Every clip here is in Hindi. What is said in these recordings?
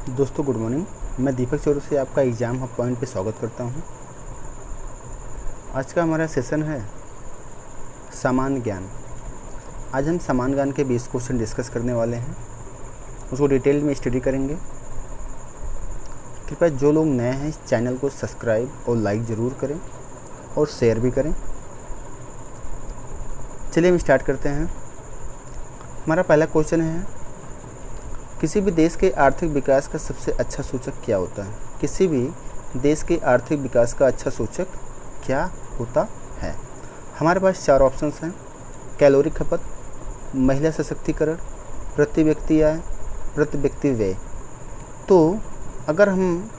दोस्तों गुड मॉर्निंग। मैं दीपक चौरसिया से आपका एग्ज़ाम हब पॉइंट पे स्वागत करता हूं। आज का हमारा सेशन है सामान्य ज्ञान। आज हम सामान्य ज्ञान के 20 क्वेश्चन डिस्कस करने वाले हैं, उसको डिटेल में स्टडी करेंगे। कृपया जो लोग नए हैं इस चैनल को सब्सक्राइब और लाइक ज़रूर करें और शेयर भी करें। चलिए हम स्टार्ट करते हैं। हमारा पहला क्वेश्चन है, किसी भी देश के आर्थिक विकास का सबसे अच्छा सूचक क्या होता है? किसी भी देश के आर्थिक विकास का अच्छा सूचक क्या होता है? हमारे पास 4 ऑप्शंस हैं। कैलोरी खपत, महिला सशक्तिकरण, प्रति व्यक्ति आय, प्रति व्यक्ति व्यय। तो अगर हम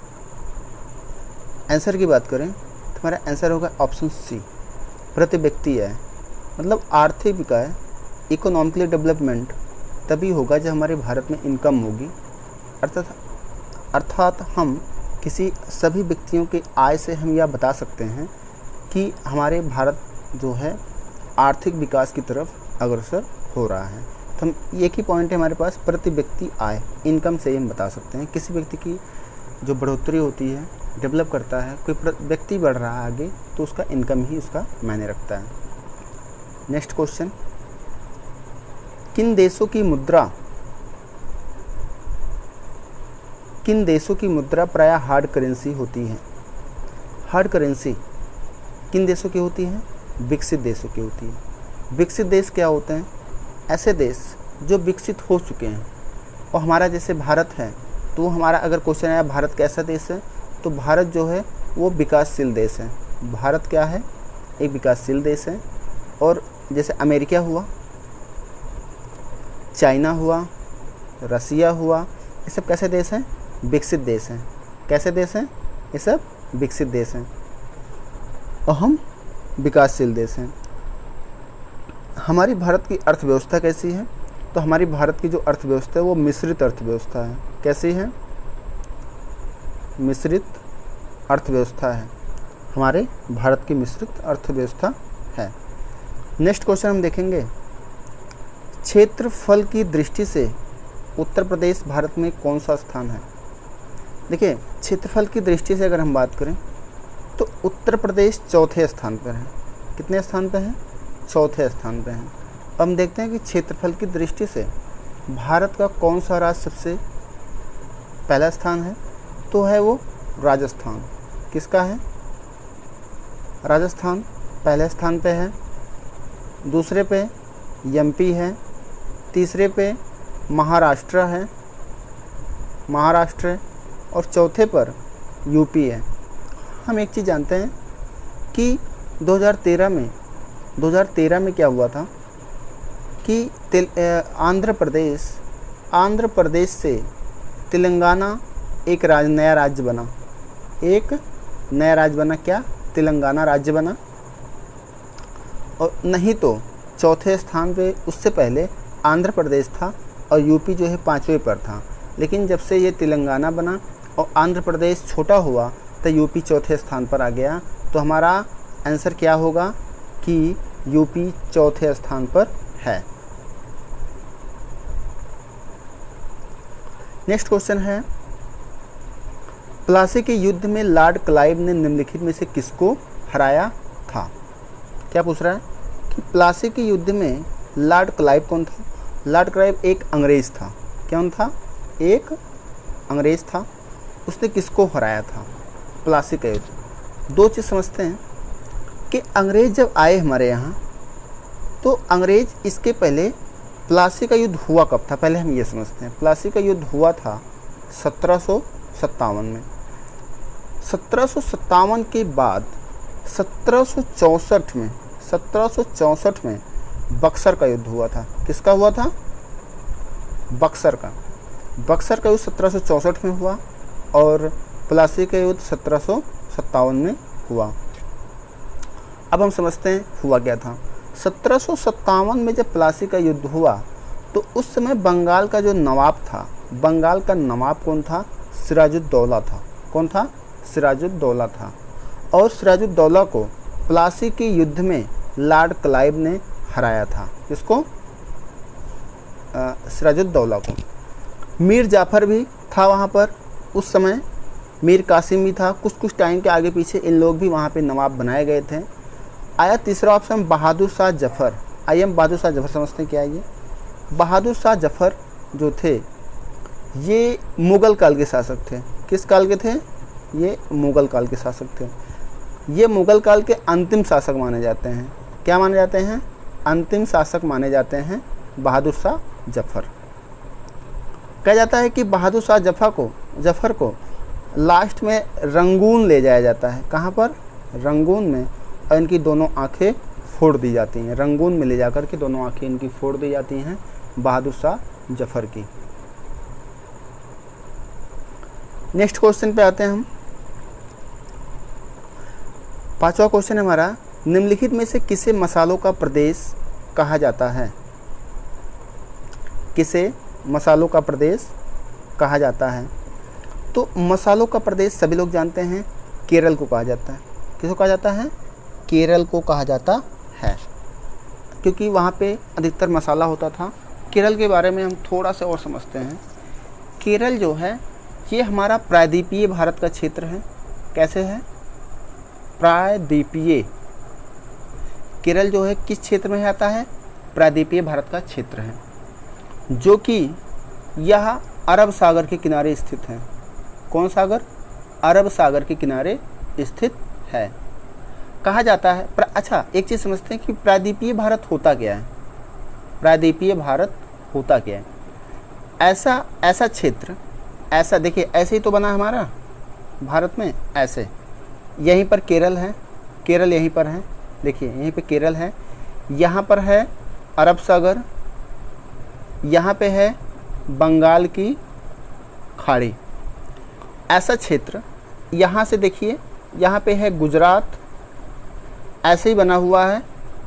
आंसर की बात करें तो हमारा आंसर होगा ऑप्शन सी, प्रति व्यक्ति आय। मतलब आर्थिक विकास, इकोनॉमिकली डेवलपमेंट तभी होगा जब हमारे भारत में इनकम होगी, अर्थात हम किसी सभी व्यक्तियों के आय से हम यह बता सकते हैं कि हमारे भारत जो है आर्थिक विकास की तरफ अग्रसर हो रहा है। तो हम एक ही पॉइंट है हमारे पास, प्रति व्यक्ति आय, इनकम से हम बता सकते हैं किसी व्यक्ति की जो बढ़ोतरी होती है, डेवलप करता है, कोई व्यक्ति बढ़ रहा है आगे, तो उसका इनकम ही उसका मायने रखता है। नेक्स्ट क्वेश्चन, किन देशों की मुद्रा प्रायः हार्ड करेंसी होती है? हार्ड करेंसी किन देशों की होती है? विकसित देशों की होती है। विकसित देश क्या होते हैं? ऐसे देश जो विकसित हो चुके हैं। और हमारा जैसे भारत है, तो हमारा अगर क्वेश्चन आया भारत कैसा देश है, तो भारत जो है वो विकासशील देश है। भारत क्या है? एक विकासशील देश है। और जैसे अमेरिका हुआ, चाइना हुआ, रसिया हुआ, ये सब कैसे देश हैं? विकसित देश हैं। कैसे देश हैं? ये सब विकसित देश हैं और हम विकासशील देश हैं। हमारी भारत की अर्थव्यवस्था कैसी है? तो हमारी भारत की जो अर्थव्यवस्था है वो मिश्रित अर्थव्यवस्था है। कैसी है? मिश्रित अर्थव्यवस्था है। हमारे भारत की मिश्रित अर्थव्यवस्था है। नेक्स्ट क्वेश्चन हम देखेंगे, क्षेत्रफल की दृष्टि से उत्तर प्रदेश भारत में कौन सा स्थान है? देखिए, क्षेत्रफल की दृष्टि से अगर हम बात करें तो उत्तर प्रदेश चौथे स्थान पर है। कितने स्थान पर है? चौथे स्थान पर है। अब हम देखते हैं कि क्षेत्रफल की दृष्टि से भारत का कौन सा राज्य सबसे पहला स्थान है? तो है वो राजस्थान। किसका है? राजस्थान पहले स्थान पे है। दूसरे पे एमपी है। तीसरे पे महाराष्ट्र है, और चौथे पर यूपी है। हम एक चीज़ जानते हैं कि 2013 में क्या हुआ था कि आंध्र प्रदेश से तेलंगाना एक नया राज्य बना। एक नया राज्य बना। क्या? तेलंगाना राज्य बना। और नहीं तो चौथे स्थान पे उससे पहले आंध्र प्रदेश था और यूपी जो है 5वें पर था। लेकिन जब से ये तेलंगाना बना और आंध्र प्रदेश छोटा हुआ तो यूपी चौथे स्थान पर आ गया। तो हमारा आंसर क्या होगा कि यूपी चौथे स्थान पर है। नेक्स्ट क्वेश्चन है, प्लासी के युद्ध में लॉर्ड क्लाइव ने निम्नलिखित में से किसको हराया था? क्या पूछ रहा है कि प्लासी के युद्ध में लॉर्ड क्लाइव कौन था? लॉर्ड क्लाइव एक अंग्रेज़ था। कौन था? एक अंग्रेज़ था। उसने किसको हराया था? प्लासी का युद्ध। 2 चीज़ समझते हैं कि अंग्रेज़ जब आए हमारे यहाँ, तो अंग्रेज़ इसके पहले प्लासी का युद्ध हुआ कब था? पहले हम ये समझते हैं। प्लासी का युद्ध हुआ था 1757 में। 1757 के बाद 1764 में बक्सर का युद्ध हुआ था। किसका हुआ था? बक्सर का युद्ध 1764 में हुआ और प्लासी का युद्ध 1757 में हुआ। अब हम समझते हैं हुआ क्या था। 1757 में जब प्लासी का युद्ध हुआ तो उस समय बंगाल का जो नवाब था, बंगाल का नवाब कौन था? सिराजुद्दौला था। कौन था? सिराजुद्दौला था। और सिराजुद्दौला को प्लासी के युद्ध में लॉर्ड क्लाइव ने हराया था। किसको? सिराजुद्दौला को। मीर जाफ़र भी था वहाँ पर उस समय, मीर कासिम भी था, कुछ टाइम के आगे पीछे इन लोग भी वहाँ पे नवाब बनाए गए थे। आया तीसरा ऑप्शन बहादुर शाह जफ़र। आइए हम बहादुर शाह जफ़र समझते हैं क्या है ये। बहादुर शाह जफ़र जो थे ये मुग़ल काल के शासक थे। किस काल के थे? ये मुग़ल काल के शासक थे। ये मुग़ल काल के अंतिम शासक माने जाते हैं। क्या माने जाते हैं? अंतिम शासक माने जाते हैं बहादुर शाह जफ़र। कहा जाता है कि बहादुर शाह जफ़र को लास्ट में रंगून ले जाया जाता है। कहाँ पर? रंगून में। और इनकी दोनों आंखें फोड़ दी जाती हैं। रंगून में ले जाकर के दोनों आंखें इनकी फोड़ दी जाती हैं बहादुर शाह जफ़र की। नेक्स्ट क्वेश्चन पे आते हैं हम। 5वां क्वेश्चन है हमारा, निम्नलिखित में से किसे मसालों का प्रदेश कहा जाता है? किसे मसालों का प्रदेश कहा जाता है? तो मसालों का प्रदेश सभी लोग जानते हैं, केरल को कहा जाता है। किसको कहा जाता है? केरल को कहा जाता है, क्योंकि वहाँ पे अधिकतर मसाला होता था। केरल के बारे में हम थोड़ा सा और समझते हैं। केरल जो है ये हमारा प्रायद्वीपीय भारत का क्षेत्र है। कैसे है? प्रायद्वीपीय। केरल जो है किस क्षेत्र में आता है? प्रायद्वीपीय भारत का क्षेत्र है, जो कि यह अरब सागर के किनारे स्थित है। कौन सागर? अरब सागर के किनारे स्थित है। कहा जाता है अच्छा एक चीज़ समझते हैं कि प्रायद्वीपीय भारत होता क्या है। प्रायद्वीपीय भारत होता क्या है? ऐसा क्षेत्र, ऐसा देखिए, ऐसे ही तो बना हमारा भारत में, ऐसे। यहीं पर केरल है, केरल यहीं पर है, देखिए यहीं पे केरल है, यहाँ पर है अरब सागर, यहाँ पे है बंगाल की खाड़ी। ऐसा क्षेत्र, यहाँ से देखिए यहाँ पे है गुजरात, ऐसे ही बना हुआ है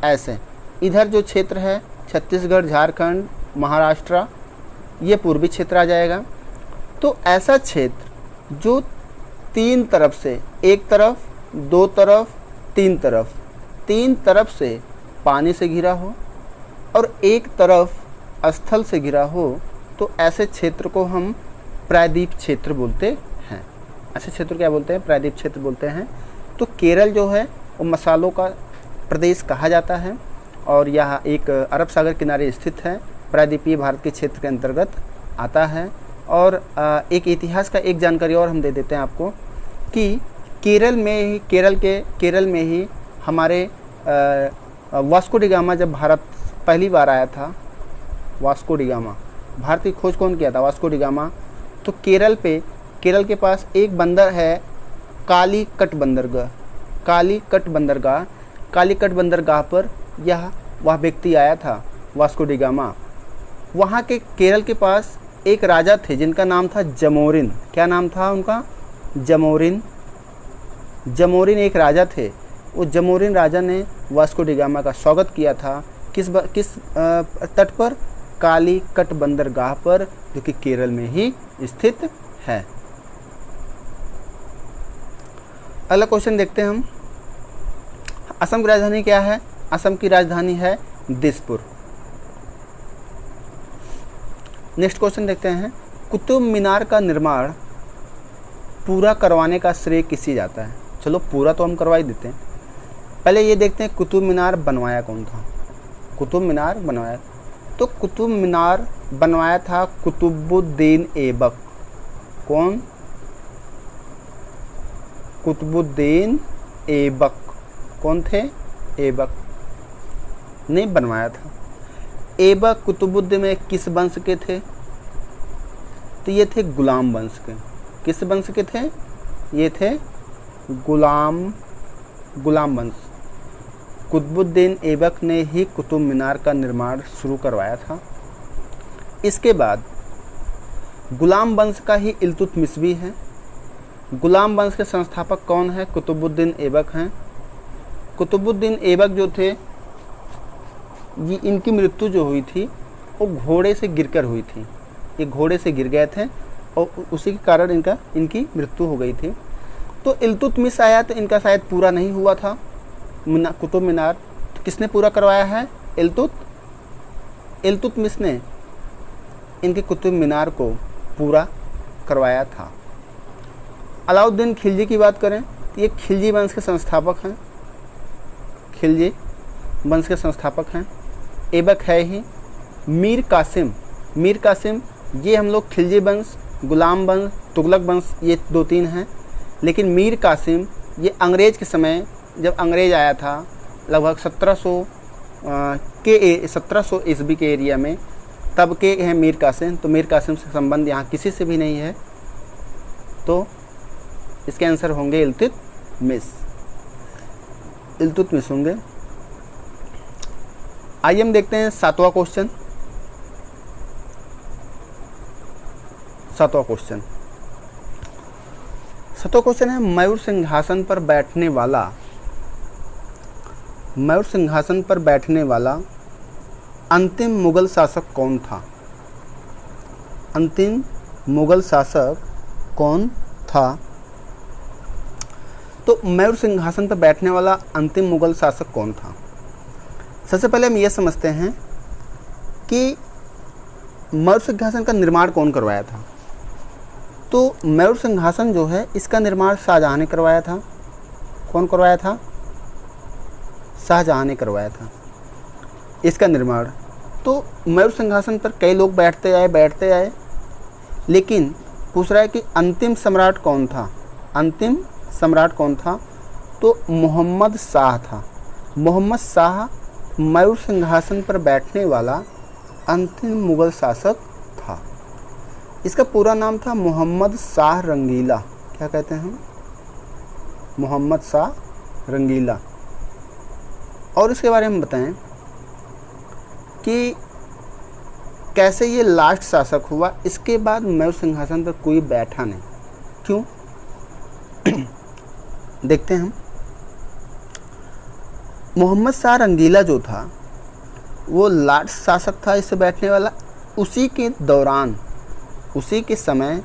ऐसे। इधर जो क्षेत्र है छत्तीसगढ़, झारखंड, महाराष्ट्र, ये पूर्वी क्षेत्र आ जाएगा। तो ऐसा क्षेत्र जो तीन तरफ से, एक तरफ, दो तरफ, तीन तरफ से पानी से घिरा हो और एक तरफ स्थल से घिरा हो, तो ऐसे क्षेत्र को हम प्रायद्वीप क्षेत्र बोलते हैं। ऐसे क्षेत्र क्या बोलते हैं? प्रायद्वीप क्षेत्र बोलते हैं। तो केरल जो है वो मसालों का प्रदेश कहा जाता है और यह एक अरब सागर किनारे स्थित है, प्रायद्वीपीय भारत के क्षेत्र के अंतर्गत आता है। और एक इतिहास का एक जानकारी और हम दे देते हैं आपको कि केरल में ही हमारे वास्को डी गामा, जब भारत पहली बार आया था, वास्को डी गामा, भारत की खोज कौन किया था? Vasco D gamma. तो केरल के पास एक बंदर है कालीकट बंदरगाह पर वह व्यक्ति आया था, वास्को डी गामा। वहाँ के केरल के पास एक राजा थे जिनका नाम था जमोरिन। क्या नाम था उनका? जमोरिन एक राजा थे। वो जमोरिन राजा ने वास्को डी गामा का स्वागत किया था किस तट पर? कालीकट बंदरगाह पर, जो कि केरल में ही स्थित है। अगला क्वेश्चन देखते हैं हम। असम की राजधानी क्या है? असम की राजधानी है दिसपुर। नेक्स्ट क्वेश्चन देखते हैं। कुतुब मीनार का निर्माण पूरा करवाने का श्रेय किसे जाता है? चलो पूरा तो हम करवा ही देते हैं। पहले ये देखते हैं कुतुब मीनार बनवाया कौन था। कुतुब मीनार बनवाया था कुतुबुद्दीन ऐबक। कौन? कुतुबुद्दीन ऐबक। कौन थे? ऐबक ने बनवाया था। ऐबक कुतुबुद्दीन में किस वंश के थे? तो ये थे गुलाम वंश के। किस वंश के थे? ये थे गुलाम वंश। कुतुबुद्दीन ऐबक ने ही कुतुब मीनार का निर्माण शुरू करवाया था। इसके बाद गुलाम वंश का ही इल्तुतमिश भी है। गुलाम वंश के संस्थापक कौन है? कुतुबुद्दीन ऐबक हैं। कुतुबुद्दीन ऐबक जो थे, ये इनकी मृत्यु जो हुई थी वो घोड़े से गिरकर हुई थी। ये घोड़े से गिर गए थे और उसी के कारण इनकी मृत्यु हो गई थी। तो इल्तुतमिश आया तो इनका शायद पूरा नहीं हुआ था कुतुब मीनार। तो किसने पूरा करवाया है? इल्तुतमिश ने इनके कुतुब मीनार को पूरा करवाया था? अलाउद्दीन खिलजी की बात करें तो ये खिलजी वंश के संस्थापक हैं, खिलजी वंश के संस्थापक हैं। ऐबक है ही। मीर कासिम, मीर कासिम ये हम लोग खिलजी वंश, गुलाम वंश, तुगलक वंश ये 2-3 हैं, लेकिन मीर कासिम ये अंग्रेज़ के समय जब अंग्रेज़ आया था लगभग 1700 ईस्वी के एरिया में, तब के हैं मीर कासिम। तो मीर कासिम से संबंध यहाँ किसी से भी नहीं है, तो इसके आंसर होंगे इल्तुतमिश, इल्तुतमिश होंगे। आइए हम देखते हैं 7वां क्वेश्चन। 7वां क्वेश्चन है मयूर सिंहासन पर बैठने वाला, मयूर सिंहासन पर बैठने वाला अंतिम मुगल शासक कौन था? अंतिम मुगल शासक कौन था? तो मयूर सिंहासन पर बैठने वाला अंतिम मुगल शासक कौन था? सबसे पहले हम ये समझते हैं कि मयूर सिंहासन का निर्माण कौन करवाया था। तो मयूर सिंहासन जो है इसका निर्माण शाहजहाँ ने करवाया था। कौन करवाया था? शाहजहाँ ने करवाया था इसका निर्माण। तो मयूर सिंहासन पर कई लोग बैठते आए, लेकिन पूछ रहा है कि अंतिम सम्राट कौन था? अंतिम सम्राट कौन था? तो मोहम्मद शाह था। मोहम्मद शाह मयूर सिंहासन पर बैठने वाला अंतिम मुगल शासक था। इसका पूरा नाम था मोहम्मद शाह रंगीला। क्या कहते हैं? मोहम्मद शाह रंगीला। और इसके बारे में बताएं कि कैसे ये लास्ट शासक हुआ। इसके बाद मयूर सिंहासन पर कोई बैठा नहीं। क्यों? देखते हैं हम। मोहम्मद शाह रंगीला जो था वो लास्ट शासक था इससे बैठने वाला। उसी के दौरान, उसी के समय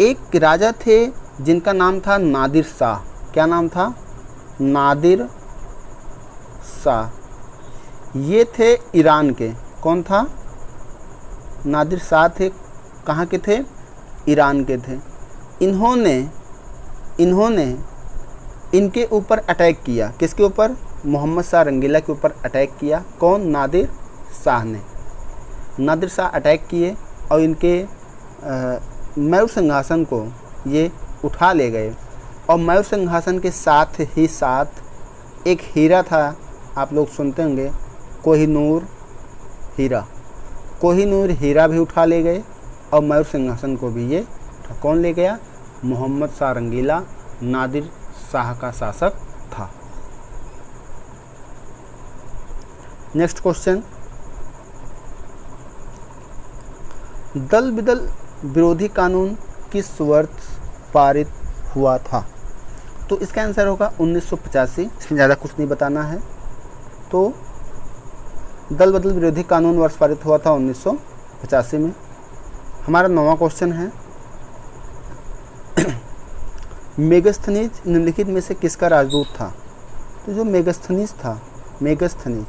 एक राजा थे जिनका नाम था नादिर शाह। क्या नाम था? नादिर शाह। ये थे ईरान के। कौन था? नादिर शाह थे। कहाँ के थे? ईरान के थे। इन्होंने इनके ऊपर अटैक किया। किसके ऊपर? मोहम्मद शाह रंगीला के ऊपर अटैक किया। कौन? नादिर शाह ने। नादिर शाह अटैक किए और इनके मयूर सिंहासन को ये उठा ले गए। और मयूर सिंहासन के साथ ही साथ एक हीरा था, आप लोग सुनते होंगे, कोहिनूर हीरा। कोहिनूर हीरा भी उठा ले गए और मयूर सिंहासन को भी ये कौन ले गया? मोहम्मद शाह रंगीला नादिर शाह का शासक था। नेक्स्ट क्वेश्चन, दल बदल विरोधी कानून किस वर्ष पारित हुआ था? तो इसका आंसर होगा 1985। इसमें ज़्यादा कुछ नहीं बताना है। तो दल बदल विरोधी कानून वर्ष पारित हुआ था 1985 में। हमारा 9वां क्वेश्चन है मेगस्थनीज निम्नलिखित में से किसका राजदूत था? तो जो मेगस्थनीज था, मेगस्थनीज,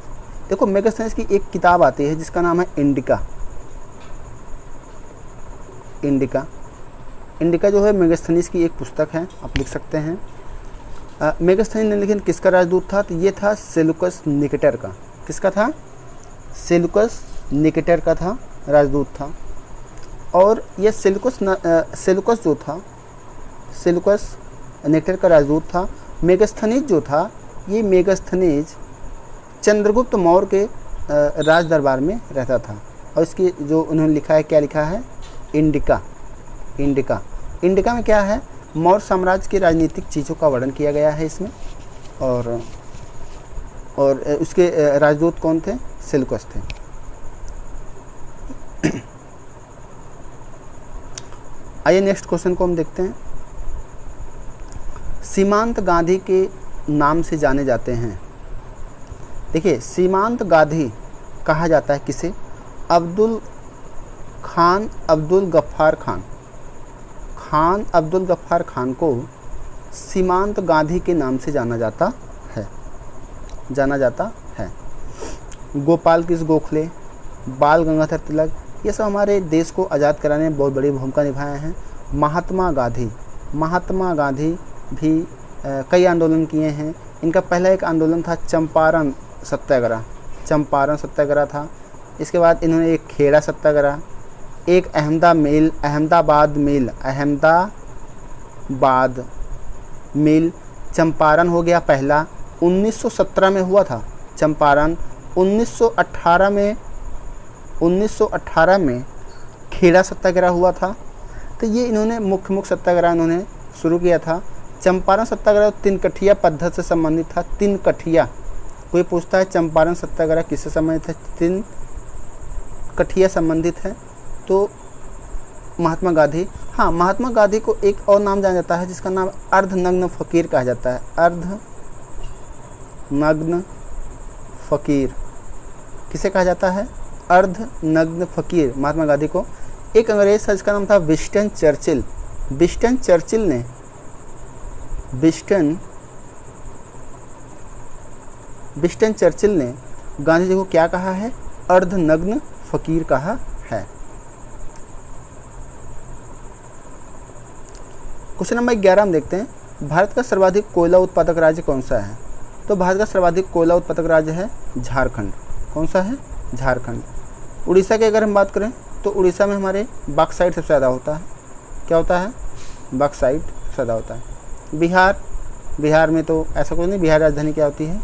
देखो मेगस्थनीज की एक किताब आती है जिसका नाम है इंडिका। इंडिका जो है मेगस्थनीज की एक पुस्तक है, आप लिख सकते हैं। मेगस्थनीज निम्नलिखित किसका राजदूत था? तो ये था सेलुकस निकेटर का। किसका था? सेलुकस निकेटर का था, राजदूत था। और ये सेलुकस जो था, सेलुकस निकेटर का राजदूत था। मेगस्थनीज जो था, ये मेगस्थनीज चंद्रगुप्त मौर्य के राज दरबार में रहता था। और इसकी जो उन्होंने लिखा है, क्या लिखा है? इंडिका। इंडिका में क्या है? मौर्य साम्राज्य की राजनीतिक चीज़ों का वर्णन किया गया है इसमें। और उसके राजदूत कौन थे? सेलुकस थे। आइए नेक्स्ट क्वेश्चन को हम देखते हैं। सीमांत गांधी के नाम से जाने जाते हैं। देखिए, सीमांत गांधी कहा जाता है किसे? अब्दुल गफ्फार खान को सीमांत गांधी के नाम से जाना जाता है। गोपाल कृष्ण गोखले, बाल गंगाधर तिलक, ये सब हमारे देश को आज़ाद कराने में बहुत बड़ी भूमिका निभाए हैं। महात्मा गांधी। महात्मा गांधी भी कई आंदोलन किए हैं। इनका पहला एक आंदोलन था चंपारण सत्याग्रह, चंपारण सत्याग्रह था। इसके बाद इन्होंने एक खेड़ा सत्याग्रह, एक अहमदाबाद मिल, चंपारण हो गया पहला, 1917 में हुआ था चंपारण। 1918 में खेड़ा सत्याग्रह हुआ था। तो ये इन्होंने मुख्य सत्याग्रह इन्होंने शुरू किया था। चंपारण सत्याग्रह तिनकठिया पद्धति से संबंधित था। तिनकठिया, कोई पूछता है चंपारण सत्याग्रह किससे संबंधित है, तिनकठिया संबंधित है तो महात्मा गांधी। हाँ, महात्मा गांधी को एक और नाम जाना जाता है जिसका नाम अर्धनग्न फ़कीर कहा जाता है। अर्धनग्न फ़कीर किसे कहा जाता है, अर्धनग्न फ़कीर महात्मा गांधी को। एक अंग्रेज था जिसका नाम था विंस्टन चर्चिल। विंस्टन चर्चिल ने गांधी जी को क्या कहा है, अर्धनग्न फ़कीर कहा है। क्वेश्चन नंबर 11 हम देखते हैं, भारत का सर्वाधिक कोयला उत्पादक राज्य कौन सा है। तो भारत का सर्वाधिक कोयला उत्पादक राज्य है झारखंड। कौन सा है, झारखंड। उड़ीसा की अगर हम बात करें तो उड़ीसा में हमारे बॉक्साइट सबसे ज़्यादा होता है। क्या होता है, बॉक्साइट सबसे ज़्यादा होता है। बिहार में तो ऐसा कुछ नहीं, बिहार राजधानी क्या होती है,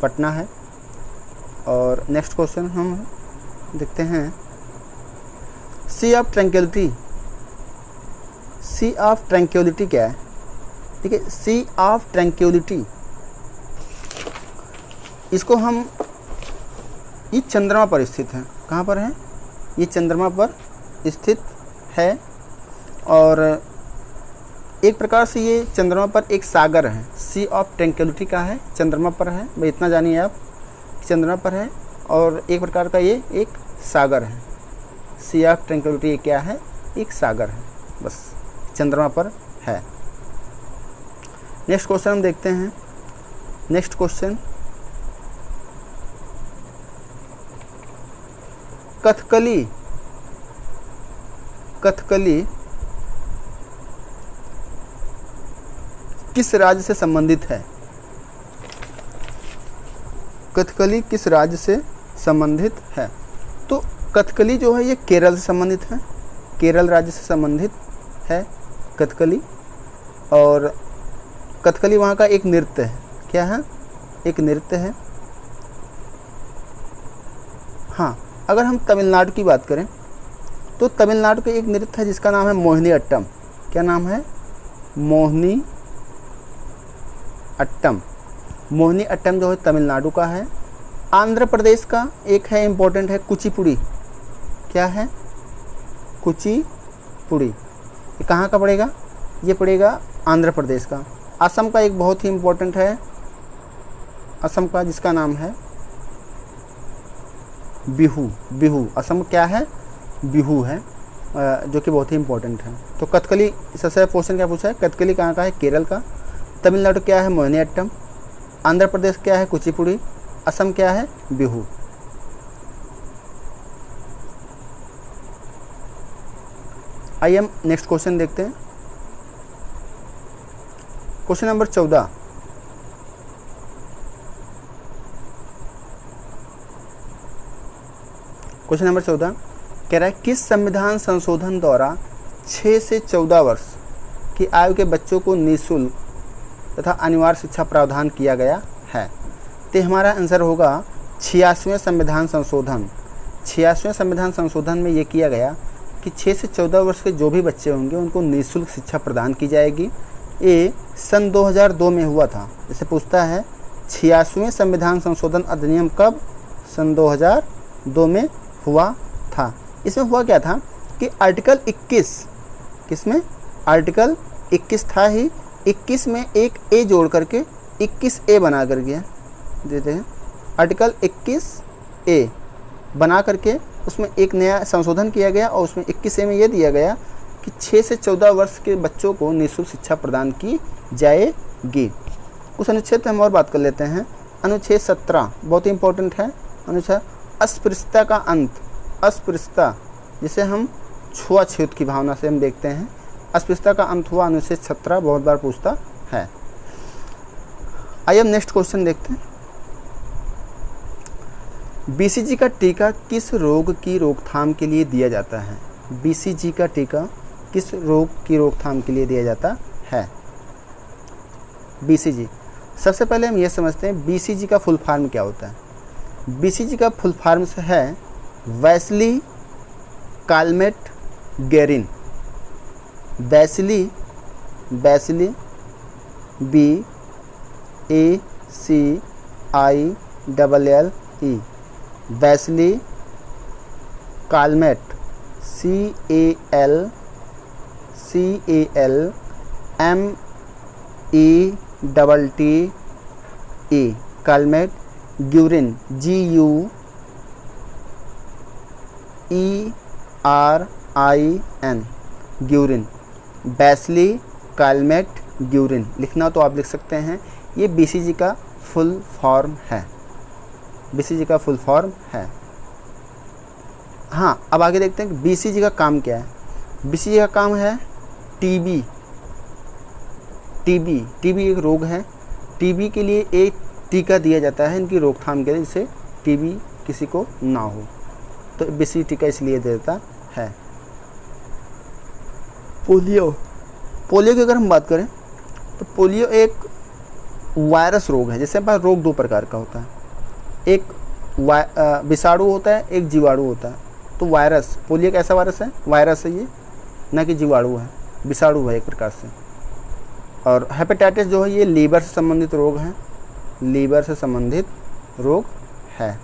पटना है। और नेक्स्ट क्वेश्चन हम देखते हैं, सी ऑफ ट्रैंक्विलिटी क्या है। ठीक है, सी ऑफ ट्रैंक्विलिटी, इसको हम, ये चंद्रमा पर स्थित है। कहाँ पर है, ये चंद्रमा पर स्थित है और एक प्रकार से ये चंद्रमा पर एक सागर है। सी ऑफ ट्रैंक्विलिटी का है, चंद्रमा पर है, भाई इतना जानिए आप, चंद्रमा पर है और एक प्रकार का ये एक सागर है। सी ऑफ ट्रैंक्विलिटी क्या है, एक सागर है, बस चंद्रमा पर है। नेक्स्ट क्वेश्चन हम देखते हैं। नेक्स्ट क्वेश्चन, कथकली किस राज्य से संबंधित है। कथकली किस राज्य से संबंधित है। तो कथकली जो है ये केरल से संबंधित है, केरल राज्य से संबंधित है कथकली। और कथकली वहाँ का एक नृत्य है। क्या है, एक नृत्य है। हाँ, अगर हम तमिलनाडु की बात करें तो तमिलनाडु का एक नृत्य है जिसका नाम है मोहिनी अट्टम। क्या नाम है, मोहिनी अट्टम। मोहिनी अट्टम जो है तमिलनाडु का है। आंध्र प्रदेश का एक है इम्पोर्टेंट है कुचिपुड़ी। क्या है, कुचिपुड़ी। ये कहाँ का पड़ेगा, ये पड़ेगा आंध्र प्रदेश का। असम का एक बहुत ही इम्पोर्टेंट है, असम का, जिसका नाम है बिहू। असम क्या है, बिहू है, जो कि बहुत ही इम्पोर्टेंट है। तो कथकली, सबसे क्वेश्चन क्या पूछा है, कथकली कहाँ का है, केरल का। तमिलनाडु क्या है, मोहिनी अट्टम। आंध्र प्रदेश क्या है, कुचिपुड़ी। असम क्या है, बिहू। आइए हम नेक्स्ट क्वेश्चन देखते हैं। क्वेश्चन नंबर 14, क्वेश्चन नंबर 14 कह रहा है, किस संविधान संशोधन द्वारा 6 से 14 वर्ष की आयु के बच्चों को निःशुल्क तथा अनिवार्य शिक्षा प्रावधान किया गया है। तो हमारा आंसर होगा 86वें संविधान संशोधन। 86वें संविधान संशोधन में ये किया गया कि 6 से 14 वर्ष के जो भी बच्चे होंगे उनको निःशुल्क शिक्षा प्रदान की जाएगी। ये सन 2002 में हुआ था। जैसे पूछता है 86वें संविधान संशोधन अधिनियम कब, सन 2002 में हुआ था। इसमें हुआ क्या था कि आर्टिकल 21, किसमें, आर्टिकल 21 था ही, 21 में एक ए जोड़ करके 21A बना कर गया, देते हैं आर्टिकल 21A बना करके उसमें एक नया संशोधन किया गया और उसमें 21A में यह दिया गया कि 6 से 14 वर्ष के बच्चों को निःशुल्क शिक्षा प्रदान की जाएगी। उस अनुच्छेद पर हम और बात कर लेते हैं। अनुच्छेद 17 बहुत ही इंपॉर्टेंट है। अनुच्छेद अस्पृश्यता का अंत, अस्पृश्यता जिसे हम छुआछूत की भावना से हम देखते हैं, अस्पृश्यता का अंत हुआ अनुच्छेद 17 बहुत बार पूछता है। आइए हम नेक्स्ट क्वेश्चन देखते हैं। बीसीजी का टीका किस रोग की रोकथाम के लिए दिया जाता है? बीसीजी का टीका किस रोग की रोकथाम के लिए दिया जाता है? बीसीजी, सबसे पहले हम ये समझते हैं बीसीजी का फुल फॉर्म क्या होता है। बीसीजी का फुल फॉर्म है bacille Calmette Guerin. Bacille BACILLE, bacille Calmette CALMETTE, Calmette Guerin GUERIN, Guerin. Bacille Calmette Guerin लिखना तो आप लिख सकते हैं। ये बीसीजी का फुल फॉर्म है। बीसीजी का फुल फॉर्म है। हाँ, अब आगे देखते हैं बीसीजी का काम क्या है। बीसीजी का काम है टीबी एक रोग है। टीबी के लिए एक टीका दिया जाता है इनकी रोकथाम के लिए, जिससे टीबी किसी को ना हो, तो बीसीजी टीका इसलिए देता है। पोलियो की अगर हम बात करें तो पोलियो एक वायरस रोग है। जैसे हमारे रोग दो प्रकार का होता है, एक विषाणु होता है, एक जीवाणु होता है। तो वायरस, पोलियो कैसा वायरस है? वायरस है ये, ना कि जीवाणु है, विषाणु है एक प्रकार से। और हेपेटाइटिस जो है ये लीवर से संबंधित रोग है, लीवर से संबंधित रोग है।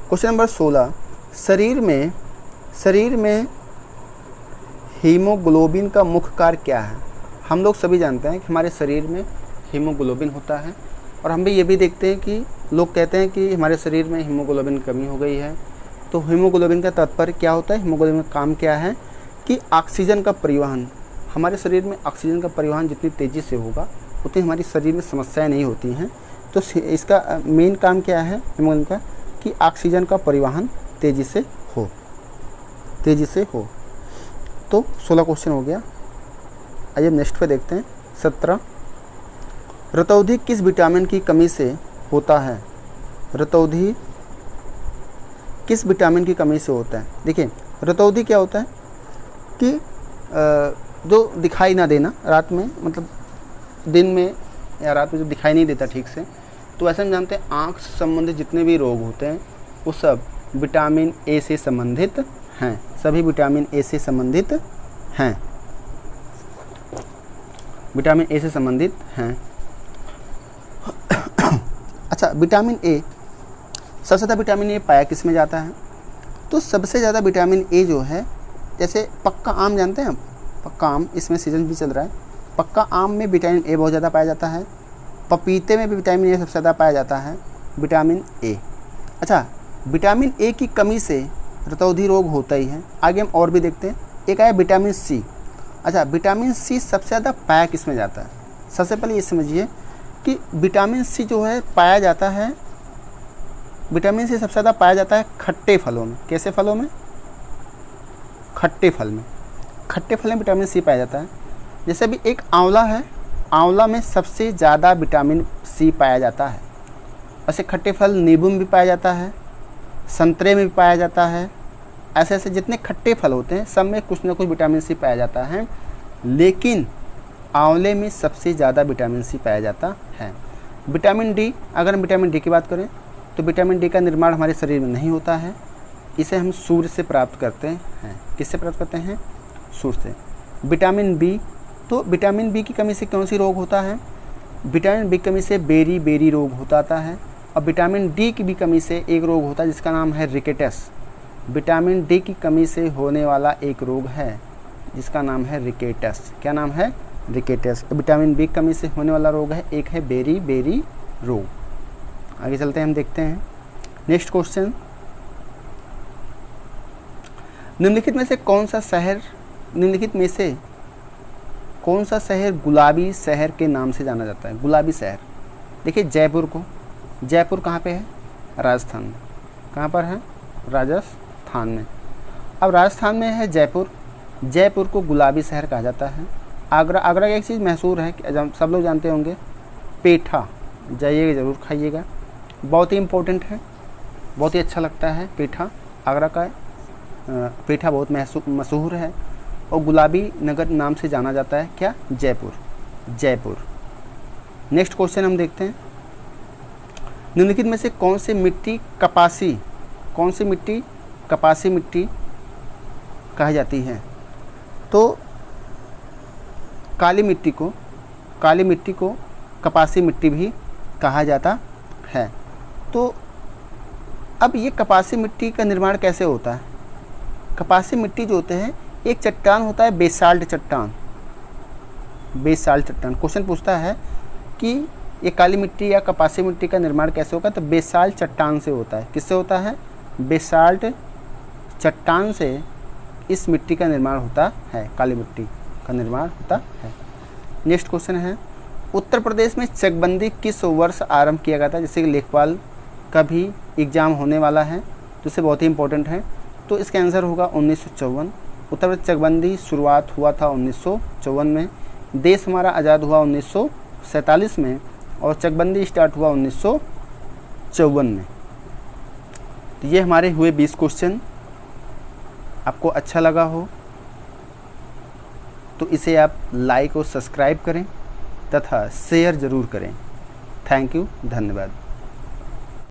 क्वेश्चन नंबर 16, शरीर में हीमोग्लोबिन का मुख्य कार्य क्या है? हम लोग सभी जानते हैं कि हमारे शरीर में हीमोग्लोबिन होता है, और हम भी ये भी देखते हैं कि लोग कहते हैं कि हमारे शरीर में हीमोग्लोबिन की कमी हो गई है। तो हीमोग्लोबिन का तात्पर्य क्या होता है? हीमोग्लोबिन का काम क्या है कि ऑक्सीजन का परिवहन, हमारे शरीर में ऑक्सीजन का परिवहन जितनी तेज़ी से होगा उतनी हमारे शरीर में समस्याएं नहीं होती हैं। तो इसका मेन काम क्या है हीमोग्लोबिन का, कि ऑक्सीजन का परिवहन तेज़ी से हो। तो 16 क्वेश्चन हो गया। आइए नेक्स्ट पे देखते हैं 17, रतौंधी किस विटामिन की कमी से होता है? रतौंधी किस विटामिन की कमी से होता है? देखिए, रतौंधी क्या होता है कि जो दिखाई ना देना रात में, मतलब दिन में या रात में जो दिखाई नहीं देता ठीक से, तो ऐसे हम जानते हैं आँख से संबंधित जितने भी रोग होते हैं वो सब विटामिन ए से संबंधित हैं। सभी विटामिन ए से संबंधित हैं, विटामिन ए से संबंधित हैं। अच्छा, विटामिन ए, सबसे ज़्यादा विटामिन ए पाया किस में जाता है? तो सबसे ज़्यादा विटामिन ए जो है, जैसे पक्का आम जानते हैं आप, पक्का आम, इसमें सीजन भी चल रहा है, पक्का आम में विटामिन ए बहुत ज़्यादा पाया जाता है। पपीते में भी विटामिन ए सबसे ज़्यादा पाया जाता है, विटामिन ए। अच्छा, विटामिन ए की कमी से रतौंधी रोग होता ही है। आगे हम और भी देखते हैं। एक आया विटामिन सी। अच्छा, विटामिन सी सबसे ज़्यादा पाया किस में जाता है? सबसे पहले ये समझिए कि विटामिन सी जो है पाया जाता है, विटामिन सी सबसे ज़्यादा पाया जाता है खट्टे फलों में। कैसे फलों में? खट्टे फल में। खट्टे फल में विटामिन सी पाया जाता है। जैसे अभी एक आंवला है, आंवला में सबसे ज़्यादा विटामिन सी पाया जाता है। ऐसे खट्टे फल नींबू में भी पाया जाता है, संतरे में भी पाया जाता है। ऐसे ऐसे जितने खट्टे फल होते हैं सब में कुछ ना कुछ विटामिन सी पाया जाता है, लेकिन आंवले में सबसे ज़्यादा विटामिन सी पाया जाता है। विटामिन डी, अगर हम विटामिन डी की बात करें तो विटामिन डी का निर्माण हमारे शरीर में नहीं होता है, इसे हम सूर्य से प्राप्त करते हैं। किससे प्राप्त करते हैं? सूर्य से। विटामिन बी, तो विटामिन बी की कमी से कौन सी रोग होता है? विटामिन बी की कमी से बेरी रोग होता है। और विटामिन डी की भी कमी से एक रोग होता है जिसका नाम है रिकेटस। विटामिन डी की कमी से होने वाला एक रोग है जिसका नाम है रिकेटस। क्या नाम है? रिकेटस। विटामिन बी की कमी से होने वाला रोग है, एक है बेरी रोग। आगे चलते हैं, हम देखते हैं नेक्स्ट क्वेश्चन। निम्नलिखित में से कौन सा शहर गुलाबी शहर के नाम से जाना जाता है? गुलाबी शहर, देखिए जयपुर कहाँ पे है? राजस्थान में। कहाँ पर है? राजस्थान में। अब राजस्थान में है जयपुर। जयपुर को गुलाबी शहर कहा जाता है। आगरा, आगरा की एक चीज़ मशहूर है, सब लोग जानते होंगे, पेठा। जाइएगा ज़रूर खाइएगा, बहुत ही इम्पोर्टेंट है, बहुत ही अच्छा लगता है पेठा। आगरा का पेठा बहुत मशहूर है और गुलाबी नगर नाम से जाना जाता है। क्या? जयपुर। जयपुर। नेक्स्ट क्वेश्चन हम देखते हैं, निम्नलिखित में से कौन सी मिट्टी कपासी मिट्टी कही जाती है? तो काली मिट्टी को कपासी मिट्टी भी कहा जाता है। तो अब ये कपासी मिट्टी का निर्माण कैसे होता है? कपासी मिट्टी जो होते हैं, एक चट्टान होता है, बेसाल्ट चट्टान। क्वेश्चन पूछता है कि ये काली मिट्टी या कपासी मिट्टी का निर्माण कैसे होगा? तो बेसाल्ट चट्टान से होता है। किससे होता है? बेसाल्ट चट्टान से इस मिट्टी का निर्माण होता है, काली मिट्टी का निर्माण होता है। नेक्स्ट क्वेश्चन है, उत्तर प्रदेश में चकबंदी किस वर्ष आरंभ किया गया था? जैसे कि लेखपाल का भी एग्जाम होने वाला है, तो इससे बहुत ही इंपॉर्टेंट है। तो इसका आंसर होगा 1954। उत्तर प्रदेश चकबंदी शुरुआत हुआ था 1954 में। देश हमारा आज़ाद हुआ 1947 में और चकबंदी स्टार्ट हुआ 1954 में। तो ये हमारे हुए 20 क्वेश्चन। आपको अच्छा लगा हो तो इसे आप लाइक और सब्सक्राइब करें तथा शेयर ज़रूर करें। थैंक यू, धन्यवाद।